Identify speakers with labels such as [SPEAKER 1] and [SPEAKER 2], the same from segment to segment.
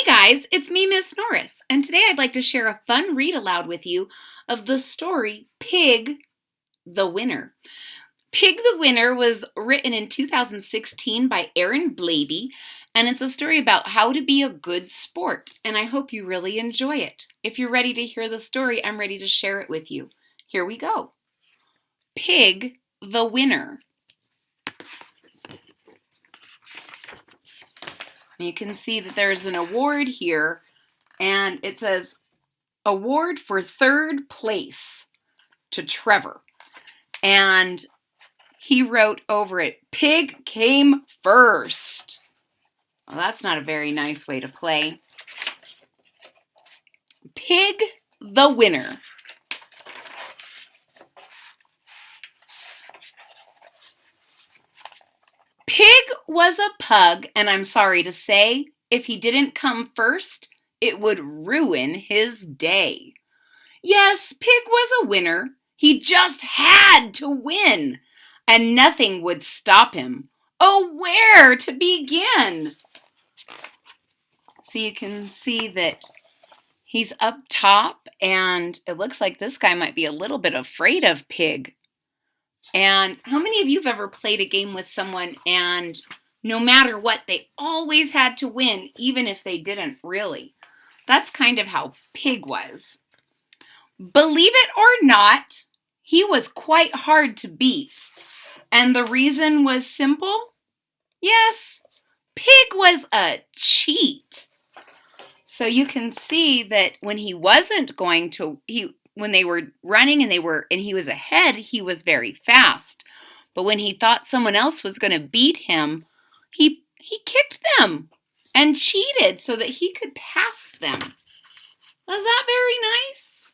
[SPEAKER 1] Hey guys, it's me, Miss Norris, and today I'd like to share a fun read aloud with you of the story Pig the Winner. Pig the Winner was written in 2016 by Aaron Blabey, and it's a story about how to be a good sport, and I hope you really enjoy it. If you're ready to hear the story, I'm ready to share it with you. Here we go. Pig the Winner. You can see that there's an award here, and it says, award for third place to Trevor. And he wrote over it, Pig came first. Well, that's not a very nice way to play. Pig the Winner. Pig was a pug, and I'm sorry to say, if he didn't come first, it would ruin his day. Yes, Pig was a winner. He just had to win, and nothing would stop him. Oh, where to begin? So you can see that he's up top, and it looks like this guy might be a little bit afraid of Pig. And how many of you have ever played a game with someone and no matter what, they always had to win, even if they didn't really? That's kind of how Pig was. Believe it or not, he was quite hard to beat. And the reason was simple. Yes, Pig was a cheat. So you can see that when he wasn't going to, when they were running and he was ahead, he was very fast. But when he thought someone else was going to beat him, he kicked them and cheated so that he could pass them. Was that very nice?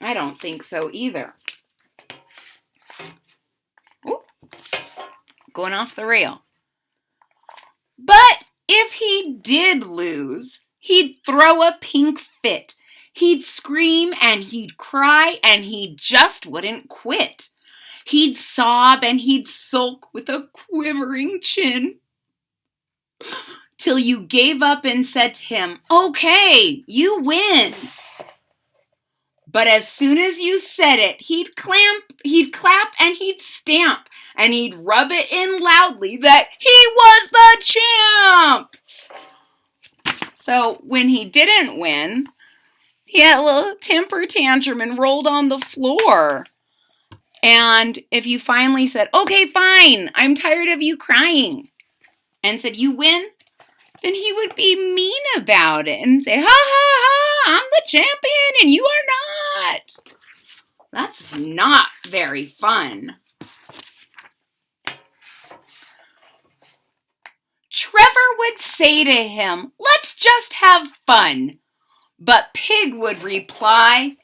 [SPEAKER 1] I don't think so either. Ooh, going off the rail. But if he did lose, he'd throw a pink fit. He'd scream and he'd cry and he just wouldn't quit. He'd sob and he'd sulk with a quivering chin till you gave up and said to him, okay, you win. But as soon as you said it, he'd clap and he'd stamp and he'd rub it in loudly that he was the champ. So when he didn't win, he had a little temper tantrum and rolled on the floor. And if you finally said, okay, fine, I'm tired of you crying, and said, you win, then he would be mean about it and say, ha, ha, ha, I'm the champion and you are not. That's not very fun. Trevor would say to him, let's just have fun. But Pig would reply,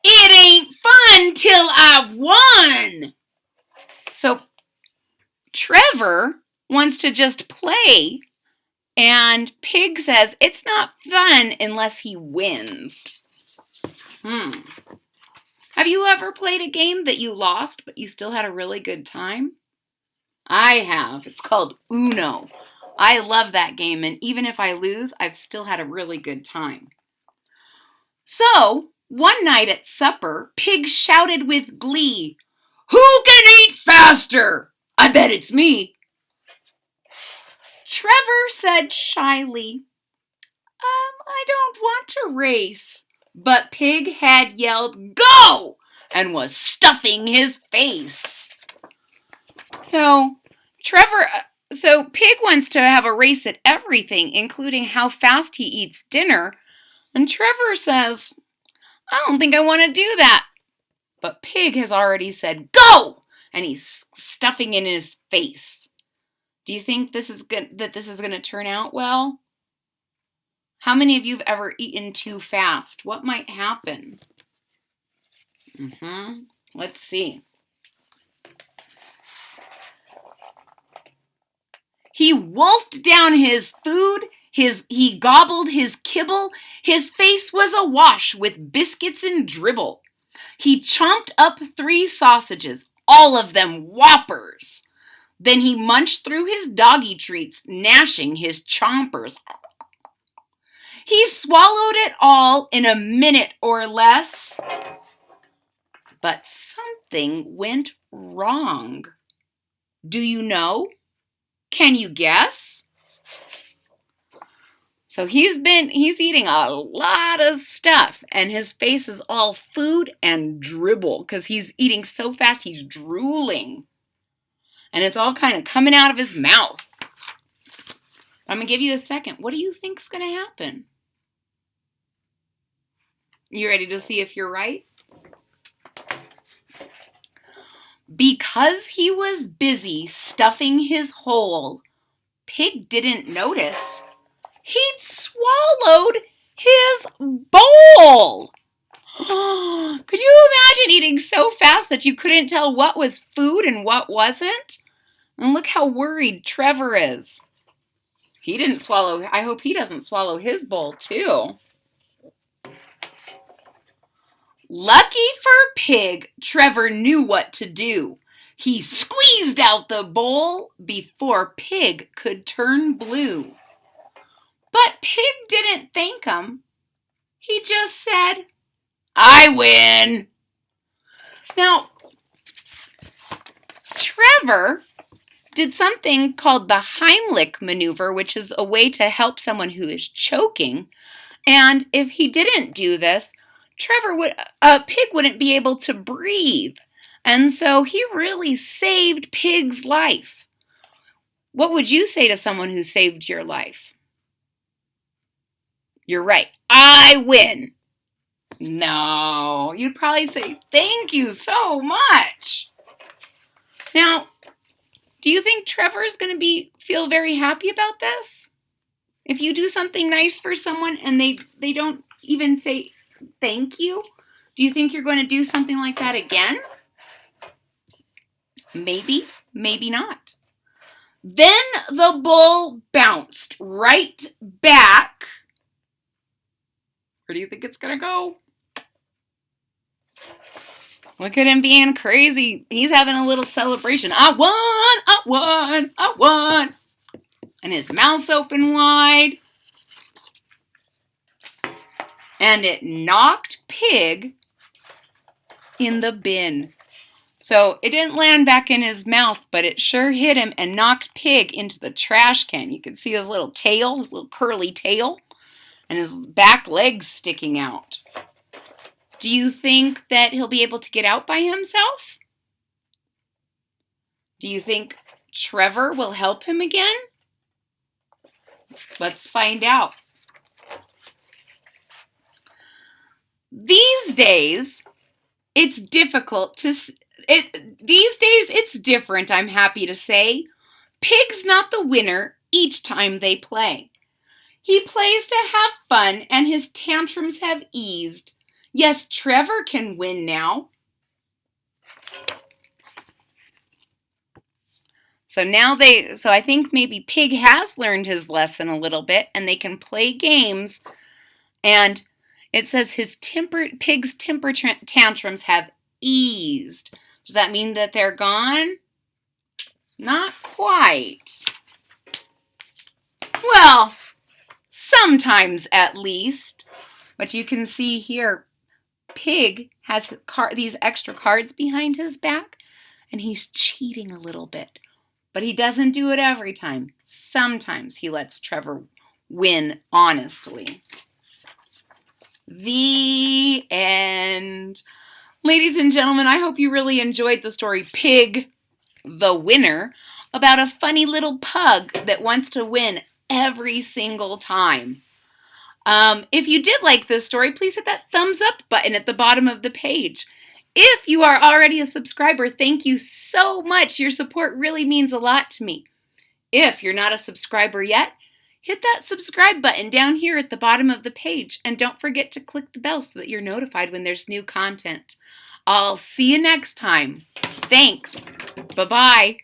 [SPEAKER 1] it ain't fun till I've won. So Trevor wants to just play, and Pig says it's not fun unless he wins. Have you ever played a game that you lost, but you still had a really good time? I have. It's called Uno. I love that game, and even if I lose, I've still had a really good time. So, one night at supper, Pig shouted with glee, who can eat faster? I bet it's me. Trevor said shyly, I don't want to race. But Pig had yelled, go! And was stuffing his face. So Pig wants to have a race at everything, including how fast he eats dinner. And Trevor says, I don't think I want to do that. But Pig has already said, go! And he's stuffing in his face. Do you think this is going to turn out well? How many of you have ever eaten too fast? What might happen? Let's see. He wolfed down his food. He gobbled his kibble. His face was awash with biscuits and dribble. He chomped up 3 sausages, all of them whoppers. Then he munched through his doggy treats, gnashing his chompers. He swallowed it all in a minute or less. But something went wrong. Do you know? Can you guess? So he's eating a lot of stuff, and his face is all food and dribble because he's eating so fast he's drooling. And it's all kind of coming out of his mouth. I'm going to give you a second. What do you think's going to happen? You ready to see if you're right? Because he was busy stuffing his hole, Pig didn't notice he'd swallowed his bowl. Could you imagine eating so fast that you couldn't tell what was food and what wasn't? And look how worried Trevor is. He didn't swallow. I hope he doesn't swallow his bowl too. Lucky for Pig, Trevor knew what to do. He squeezed out the bowl before Pig could turn blue. But Pig didn't thank him. He just said, "I win." Now, Trevor did something called the Heimlich maneuver, which is a way to help someone who is choking. And if he didn't do this, Pig wouldn't be able to breathe. And so he really saved Pig's life. What would you say to someone who saved your life? You're right. I win. No, you'd probably say, "Thank you so much." Now, do you think Trevor is going to feel very happy about this? If you do something nice for someone and they don't even say thank you, do you think you're going to do something like that again? Maybe, maybe not. Then the bowl bounced right back. Where do you think it's going to go? Look at him being crazy. He's having a little celebration. I won, I won, I won. And his mouth's open wide. And it knocked Pig in the bin. So it didn't land back in his mouth, but it sure hit him and knocked Pig into the trash can. You can see his little tail, his little curly tail, and his back legs sticking out. Do you think that he'll be able to get out by himself? Do you think Trevor will help him again? Let's find out. These days, it's different, I'm happy to say. Pig's not the winner each time they play. He plays to have fun and his tantrums have eased. Yes, Trevor can win now. So I think maybe Pig has learned his lesson a little bit and they can play games. And it says Pig's temper tantrums have eased. Does that mean that they're gone? Not quite. Well, sometimes at least. But you can see here, Pig has these extra cards behind his back, and he's cheating a little bit. But he doesn't do it every time. Sometimes he lets Trevor win honestly. The end. Ladies and gentlemen, I hope you really enjoyed the story Pig, the Winner, about a funny little pug that wants to win every single time. If you did like this story, please hit that thumbs up button at the bottom of the page. If you are already a subscriber, thank you so much. Your support really means a lot to me. If you're not a subscriber yet, hit that subscribe button down here at the bottom of the page. And don't forget to click the bell so that you're notified when there's new content. I'll see you next time. Thanks. Bye-bye.